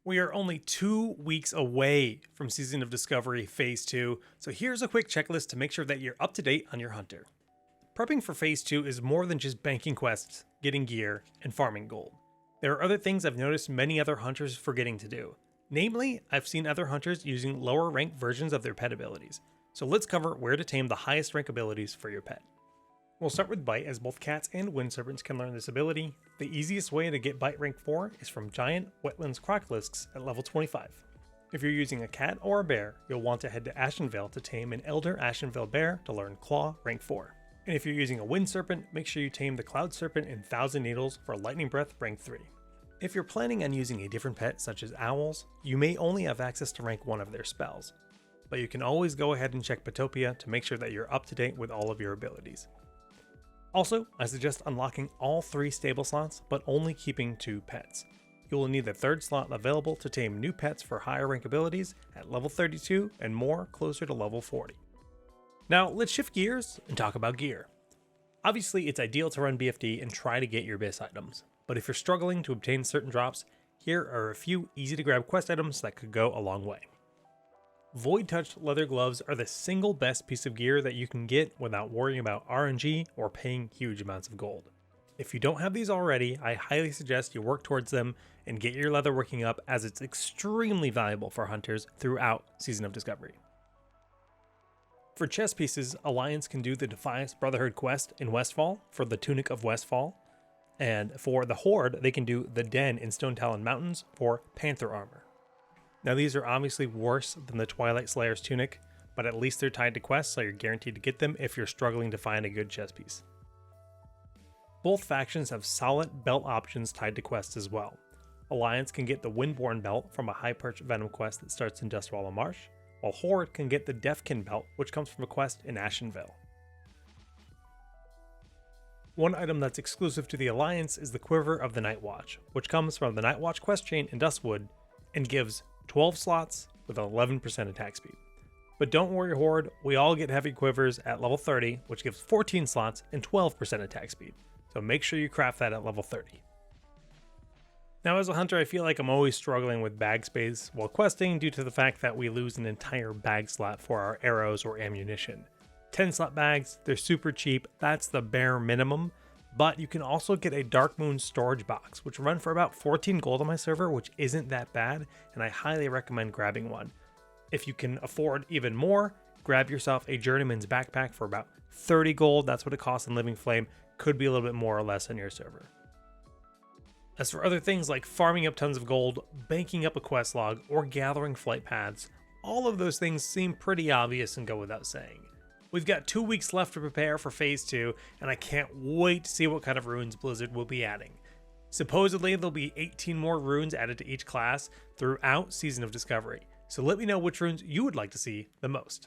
We are only 2 weeks away from Season of Discovery Phase 2, so here's a quick checklist to make sure that you're up to date on your hunter. Prepping for Phase 2 is more than just banking quests, getting gear, and farming gold. There are other things I've noticed many other hunters forgetting to do. Namely, I've seen other hunters using lower rank versions of their pet abilities. So let's cover where to tame the highest rank abilities for your pet. We'll start with Bite, as both cats and wind serpents can learn this ability. The easiest way to get Bite rank 4 is from Giant Wetlands Crocolisk's at level 25. If you're using a cat or a bear, you'll want to head to Ashenvale to tame an Elder Ashenvale Bear to learn Claw rank 4. And if you're using a wind serpent, make sure you tame the Cloud Serpent in Thousand Needles for Lightning Breath rank 3. If you're planning on using a different pet such as owls, you may only have access to rank 1 of their spells. But you can always go ahead and check Petopia to make sure that you're up to date with all of your abilities. Also, I suggest unlocking all 3 stable slots, but only keeping 2 pets. You will need the 3rd slot available to tame new pets for higher rank abilities at level 32 and more closer to level 40. Now let's shift gears and talk about gear. Obviously it's ideal to run BFD and try to get your base items, but if you're struggling to obtain certain drops, here are a few easy to grab quest items that could go a long way. Void Touch leather gloves are the single best piece of gear that you can get without worrying about RNG or paying huge amounts of gold. If you don't have these already, I highly suggest you work towards them and get your leather working up, as it's extremely valuable for hunters throughout Season of Discovery. For chest pieces, Alliance can do the Defiance Brotherhood quest in Westfall for the Tunic of Westfall, and for the Horde they can do the Den in Stone Talon Mountains for Panther armor. Now these are obviously worse than the Twilight Slayer's tunic, but at least they're tied to quests, so you're guaranteed to get them if you're struggling to find a good chest piece. Both factions have solid belt options tied to quests as well. Alliance can get the Windborn belt from a High Perch Venom quest that starts in Dustwallow Marsh, while Horde can get the Deathkin belt, which comes from a quest in Ashenvale. One item that's exclusive to the Alliance is the Quiver of the Night Watch, which comes from the Night Watch quest chain in Dustwood and gives 12 slots with 11% attack speed. But don't worry Horde, we all get heavy quivers at level 30, which gives 14 slots and 12% attack speed, so make sure you craft that at level 30. Now as a hunter, I feel like I'm always struggling with bag space while questing due to the fact that we lose an entire bag slot for our arrows or ammunition. 10 slot bags, they're super cheap, that's the bare minimum. But you can also get a Dark Moon storage box, which run for about 14 gold on my server, which isn't that bad, and I highly recommend grabbing one. If you can afford even more, grab yourself a Journeyman's backpack for about 30 gold, that's what it costs in Living Flame, could be a little bit more or less on your server. As for other things like farming up tons of gold, banking up a quest log, or gathering flight paths, all of those things seem pretty obvious and go without saying. We've got 2 weeks left to prepare for Phase 2, and I can't wait to see what kind of runes Blizzard will be adding. Supposedly, there'll be 18 more runes added to each class throughout Season of Discovery, so let me know which runes you would like to see the most.